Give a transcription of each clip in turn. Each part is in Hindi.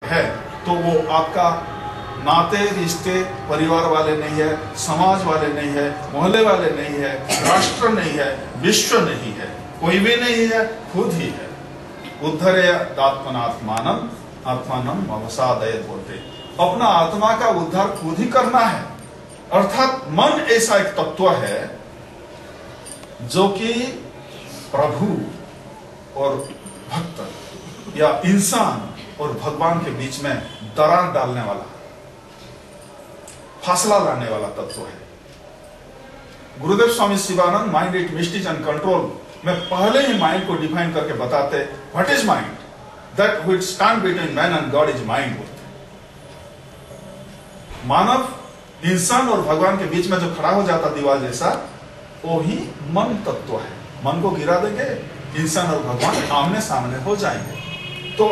है तो वो आपका नाते रिश्ते परिवार वाले नहीं है, समाज वाले नहीं है, मोहल्ले वाले नहीं है, राष्ट्र नहीं है, विश्व नहीं है, कोई भी नहीं है, खुद ही है। उद्धरेदात्मनात्मानं आत्मानं अवसादयेत् बोलते, अपना आत्मा का उद्धार खुद ही करना है। अर्थात मन ऐसा एक तत्व है जो कि प्रभु और भक्त या इंसान और भगवान के बीच में दरार डालने वाला, फासला लाने वाला तत्व है। Gurudev Swami Shivananda mind it mystic and control में पहले ही माइंड को डिफाइन करके बताते, what is mind, that which stand between man and God is mind. मानव इंसान और भगवान के बीच में जो खड़ा हो जाता दीवार जैसा, वो ही मन तत्व है। मन को गिरा देंगे, इंसान और भगवान आमने सामने हो जाएंगे। तो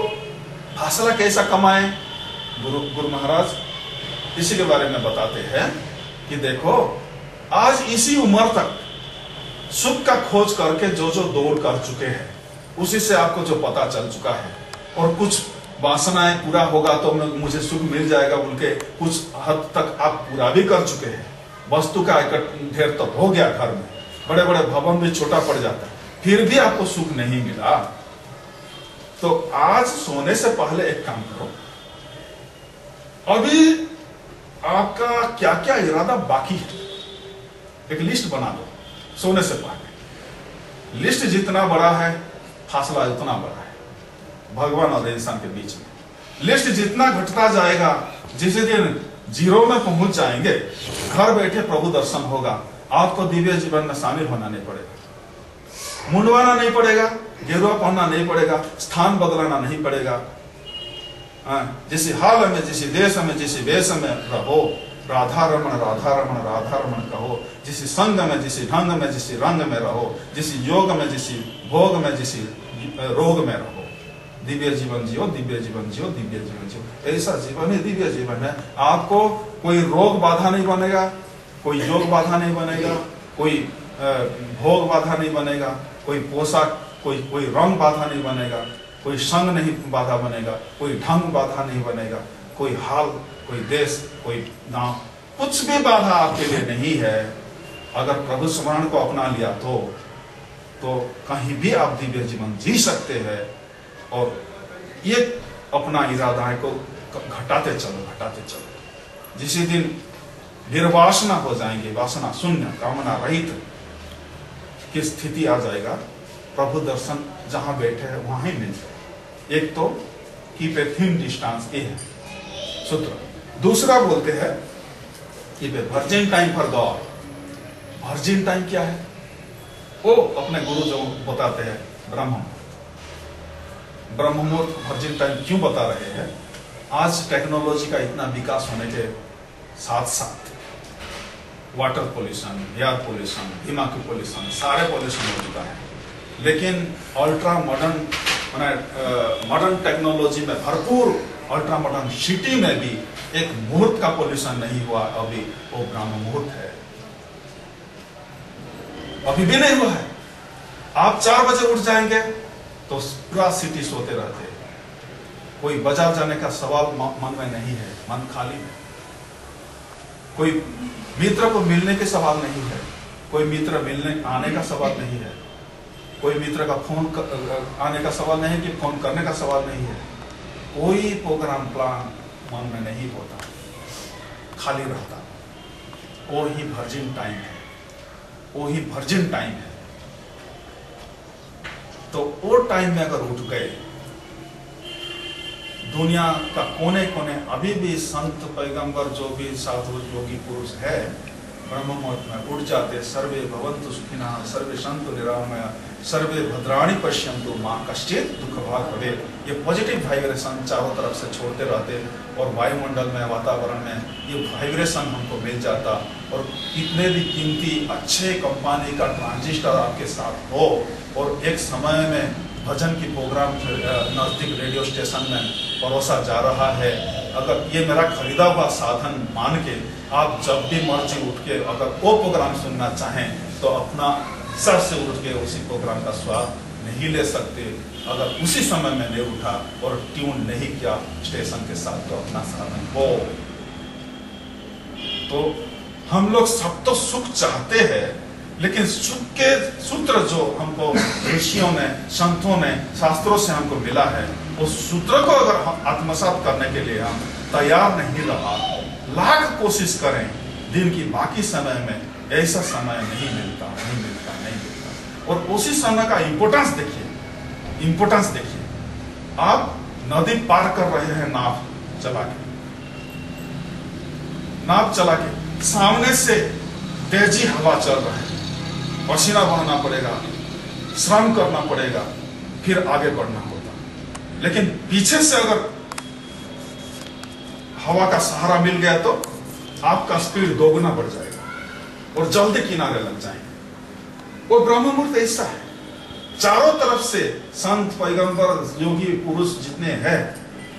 फासला कैसा कमाएं? गुरु महाराज इसी के बारे में बताते हैं कि देखो, आज इसी उम्र तक सुख का खोज करके जो जो दौड़ कर चुके हैं, उसी से आपको जो पता चल चुका है, और कुछ वासनाएं पूरा होगा तो मुझे सुख मिल जाएगा बोल के कुछ हद तक आप पूरा भी कर चुके हैं। वस्तु का ढेर तो हो गया, घर में बड़े बड़े भवन भी छोटा पड़ जाता है, फिर भी आपको सुख नहीं मिला। तो आज सोने से पहले एक काम करो, अभी आपका क्या क्या इरादा बाकी है, एक लिस्ट बना दो। सोने से पहले लिस्ट जितना बड़ा है, फासला उतना बड़ा है भगवान और इंसान के बीच में। लिस्ट जितना घटता जाएगा, जिस दिन जीरो में पहुंच जाएंगे, घर बैठे प्रभु दर्शन होगा, आपको दिव्य जीवन में शामिल होना नहीं पड़ेगा, मुंडवाना नहीं पड़ेगा, गेरुआ पहनना नहीं पड़ेगा, स्थान बदलाना नहीं पड़ेगा। जिस हाल में, जिस देश में, जिस वेश में रहो, राधा रमण राधा रमण राधा रमण कहो। जिस संग में, जिस ढंग में, जिस रंग में रहो, जिस योग में, जिस भोग में, जिस रोग में रहो। दिव्य जीवन जियो, दिव्य जीवन जियो, दिव्य जीवन जियो। ऐसा जीवन ही दिव्य जीवन है। आपको कोई रोग बाधा नहीं बनेगा, कोई योग बाधा नहीं बनेगा, कोई भोग बाधा नहीं बनेगा, कोई पोशाक, कोई रंग बाधा नहीं बनेगा, कोई संग नहीं बाधा बनेगा, कोई ढंग बाधा नहीं बनेगा, कोई हाल, कोई देश, कोई नाम, कुछ भी बाधा आपके लिए नहीं है। अगर प्रभु स्मरण को अपना लिया तो कहीं भी आप दिव्य जीवन जी सकते हैं। और ये अपना इरादा को घटाते चलो। जिस दिन निर्वासना हो जाएंगे, वासना शून्य, कामना रहित की स्थिति आ जाएगा, प्रभु दर्शन जहां बैठे हैं वहां ही मिल जाए। एक तो कीप ए थिन डिस्टेंस, ये है सूत्र। दूसरा बोलते हैं कि virgin time for God. Virgin time क्या है? वो अपने गुरु जो बताते हैं, ब्रह्म मुहूर्त वर्जिन टाइम क्यों बता रहे हैं? आज टेक्नोलॉजी का इतना विकास होने के साथ साथ वाटर पोल्यूशन, एयर पोल्यूशन, दिमागी पोल्यूशन, सारे पोल्यूशन हो चुका है। लेकिन अल्ट्रा मॉडर्न टेक्नोलॉजी में भरपूर अल्ट्रा मॉडर्न सिटी में भी एक मुहूर्त का पोल्यूशन नहीं हुआ अभी, वो ब्रह्म मुहूर्त है। अभी भी नहीं हुआ है। आप 4 बजे उठ जाएंगे तो पूरा सिटी सोते रहते हैं। कोई बाजार जाने का सवाल मन में नहीं है, मन खाली है। कोई मित्र को मिलने के सवाल नहीं है, कोई मित्र मिलने आने का सवाल नहीं है, कोई मित्र का फोन आने का सवाल नहीं कि फोन करने का सवाल नहीं है। कोई प्रोग्राम प्लान मन में नहीं होता, खाली रहता। वो ही वर्जिन टाइम है, वो ही वर्जिन टाइम है। तो वो टाइम में अगर उठ गए, दुनिया का कोने कोने अभी भी संत पैगंबर जो भी साधु योगी पुरुष है, ब्रह्म मुहूर्त में उठ जाते। सर्वे भवन्तु सुखिनः, सर्वे सन्तु निरामया, सर्वे भद्राणि पश्यन्तु मा कश्चित् दुःख भाग् भवेत्। ये पॉजिटिव वाइब्रेशन चारों तरफ से छोड़ते रहते और वायुमंडल में, वातावरण में ये वाइब्रेशन हमको मिल जाता। और कितने भी कीमती अच्छे कंपनी का ट्रांजिस्टर आपके साथ हो और एक समय में भजन की प्रोग्राम नजदीक रेडियो स्टेशन में परोसा जा रहा है, अगर ये मेरा खरीदा हुआ साधन मान के आप जब भी मर्जी उठ के अगर वो प्रोग्राम सुनना चाहें तो अपना सर से उठ के उसी प्रोग्राम का स्वाद नहीं ले सकते अगर उसी समय में नहीं उठा और ट्यून नहीं किया स्टेशन के साथ तो अपना साधन हो। तो हम लोग सब तो सुख चाहते हैं, लेकिन सुख के सूत्र जो हमको ऋषियों ने, संतों ने, शास्त्रों से हमको मिला है, उस सूत्र को अगर हम आत्मसात करने के लिए हम तैयार नहीं रहा, लाख कोशिश करें, दिन की बाकी समय में ऐसा समय नहीं मिलता। और उसी समय का इंपोर्टेंस देखिए। आप नदी पार कर रहे हैं नाव चला के, सामने से तेजी हवा चल रहा है, पसीना बहाना पड़ेगा, श्रम करना पड़ेगा, फिर आगे बढ़ना होता। लेकिन पीछे से अगर हवा का सहारा मिल गया तो आपका स्पीड दोगुना बढ़ जाएगा और जल्दी किनारे लग जाएंगे। वो ब्रह्म मुहूर्त ऐसा है, चारों तरफ से संत, पैगंबर, योगी पुरुष जितने हैं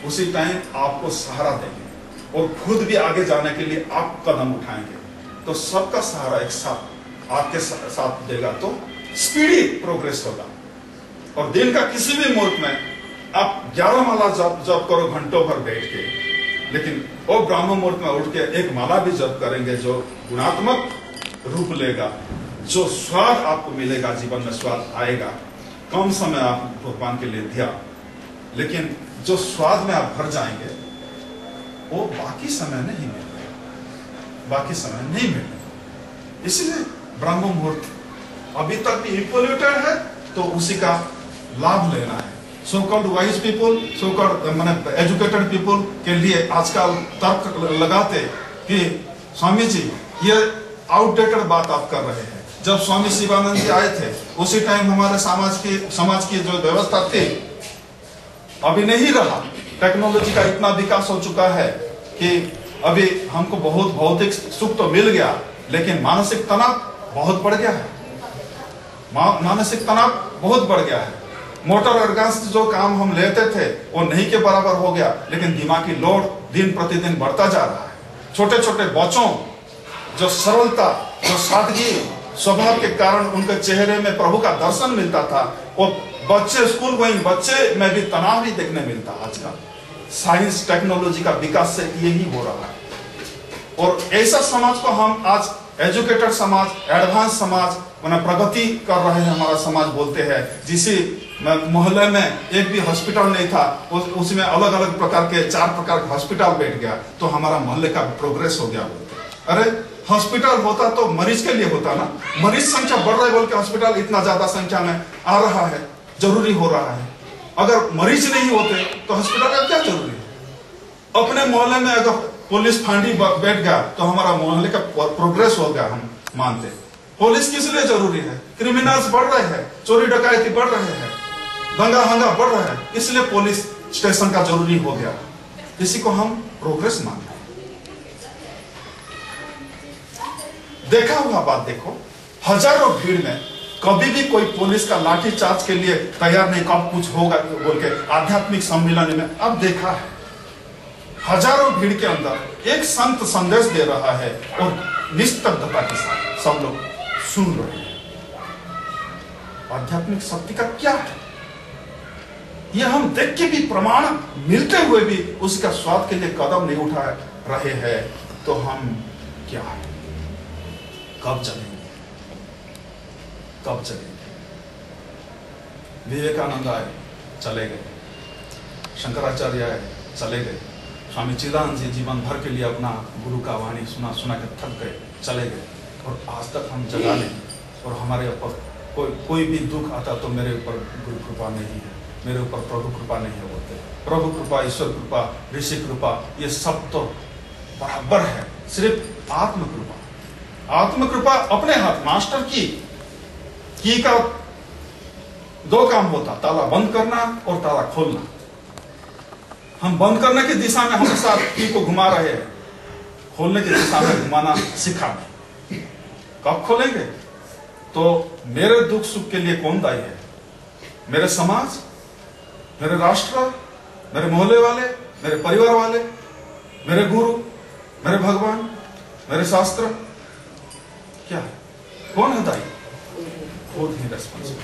उसी टाइम आपको सहारा देंगे और खुद भी आगे जाने के लिए आप कदम उठाएंगे, तो सबका सहारा एक साथ आपके साथ देगा तो स्पीडी प्रोग्रेस होगा। और दिन का किसी भी मुहूर्त में आप 11 माला जप करो घंटों भर बैठ के, लेकिन वो ब्राह्मण मुहूर्त में उठ के एक माला भी जप करेंगे जो गुणात्मक रूप लेगा, जो स्वाद आपको मिलेगा, जीवन में स्वाद आएगा। कम समय आप भगवान के लिए दिया, लेकिन जो स्वाद में आप भर जाएंगे वो बाकी समय नहीं मिलेगा। इसलिए ब्रह्म मुहूर्त अभी तक भी इम्पोल्यूटेड है, तो उसी का लाभ लेना है। So called wise people, so called माने एजुकेटेड पीपल के लिए आजकल तर्क लगाते कि स्वामी जी ये आउटडेटेड बात आप कर रहे हैं। जब स्वामी शिवानंद जी आए थे उसी टाइम हमारे समाज की जो व्यवस्था थी अभी नहीं रहा। टेक्नोलॉजी का इतना विकास हो चुका है कि अभी हमको बहुत भौतिक सुख तो मिल गया, लेकिन मानसिक तनाव बहुत बढ़ गया है। मोटर ऑर्गन्स जो काम हम लेते थे वो नहीं के बराबर हो गया, लेकिन दिमागी लोड दिन प्रतिदिन बढ़ता जा रहा है। छोटे छोटे बच्चों जो सरलता, जो सादगी स्वभाव के कारण उनके चेहरे में प्रभु का दर्शन मिलता था, वो बच्चे स्कूल गोइंग बच्चे में भी तनाव ही देखने मिलता। आजकल साइंस टेक्नोलॉजी का विकास से यही हो रहा है। और ऐसा समाज को हम आज एजुकेटेड समाज, एडवांस समाज, प्रगति कर रहे हैं हमारा समाज बोलते हैं। जिसे मोहल्ले में एक भी हॉस्पिटल नहीं था, उसमें अलग अलग प्रकार के 4 प्रकार के हॉस्पिटल बैठ गया, तो हमारा मोहल्ले का प्रोग्रेस हो गया बोलते। अरे हॉस्पिटल होता तो मरीज के लिए होता ना, मरीज संख्या बढ़ रही बोल के हॉस्पिटल इतना ज्यादा संख्या में आ रहा है, जरूरी हो रहा है। अगर मरीज नहीं होते तो हॉस्पिटल का क्या जरूरी है। अपने मोहल्ले में अगर पुलिस फांडी बैठ गया तो हमारा मोहल्ले का प्रोग्रेस हो गया, हम मानते। पुलिस किस लिए जरूरी है? क्रिमिनल्स बढ़ रहे हैं, चोरी डकैती बढ़ रहे हैं, दंगा हंगा बढ़ रहा है, इसलिए पुलिस स्टेशन का जरूरी हो गया। इसी को हम प्रोग्रेस मानते हैं। देखा हुआ बात देखो, हजारों भीड़ में कभी भी कोई पुलिस का लाठी चार्ज के लिए तैयार नहीं, कब कुछ होगा बोल के आध्यात्मिक सम्मेलन में अब देखा है। हजारों भीड़ के अंदर एक संत संदेश दे रहा है और निस्तब्धता के साथ सब लोग सुन रहे हैं। आध्यात्मिक शक्ति का क्या है यह हम देख के भी, प्रमाण मिलते हुए भी उसका स्वाद के लिए कदम नहीं उठा रहे हैं, तो हम क्या है? कब चलेंगे? विवेकानंद आए, चले गए। शंकराचार्य आए, चले गए। स्वामी चिदानंद जी जीवन भर के लिए अपना गुरु का वाणी सुना के थक गए, चले गए। और आज तक हम जगा नहीं। और हमारे ऊपर कोई भी दुख आता तो मेरे ऊपर गुरु कृपा नहीं है, मेरे ऊपर प्रभु कृपा नहीं है बोलते। प्रभु कृपा, ईश्वर कृपा, ऋषि कृपा, ये सब तो बराबर है। सिर्फ आत्म कृपा अपने हाथ। मास्टर की का 2 काम होता, ताला बंद करना और ताला खोलना। हम बंद करने की दिशा में हमेशा की को घुमा रहे हैं, खोलने की दिशा में घुमाना सीखा नहीं। कब खोलेंगे? तो मेरे दुख सुख के लिए कौन दायी है? मेरे समाज, मेरे राष्ट्र, मेरे मोहल्ले वाले, मेरे परिवार वाले, मेरे गुरु, मेरे भगवान, मेरे शास्त्र, क्या है? कौन है दायी? खुद ही रेस्पॉन्सिबल।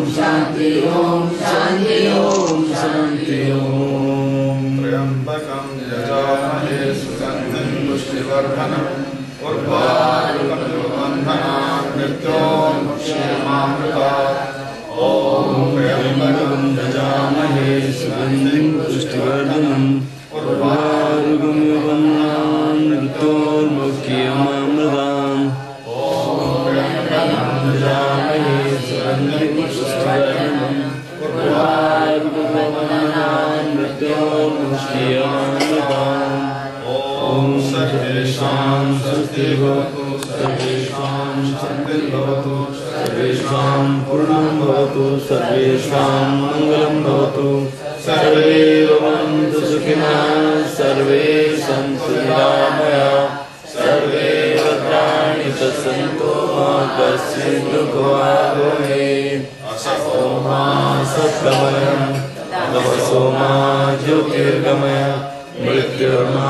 ओम शांति ओम शांति ओम। त्र्यंबकं यजामहे सुगंधिं पुष्टिवर्धनम् उर्वारुकमिव बन्धनान् मृत्योर्मुक्षीयमामृतात्। ओम त्र्यंबकं यजामहे सुगंधिं पुष्टिवर्धनम् उर्वारुकमिव बन्धनान् मृत्योर्मुक्षीयमामृतात्। ओम त्र्यंबकं यजामहे सुगंधिं पुष्टिवर्धनम् उर्वारुकमिव बन्धनान् मृत्योर्मुक्षीयमामृतात्। ओम सर्वेषां स्वस्तिर्भवतु, सर्वेषां शान्तिर्भवतु, सर्वेषां पूर्णं भवतु, सर्वेषां मङ्गलं भवतु, सर्वे भवन्तु सुखिनः, सर्वे सन्तु निरामयाः, सर्वे भद्राणि पश्यन्तु मा कश्चित् दुःखभाग् भवेत्। असतो मा सत्कमय तमसो मा ज्योतिर्गमय मृत्युर्मा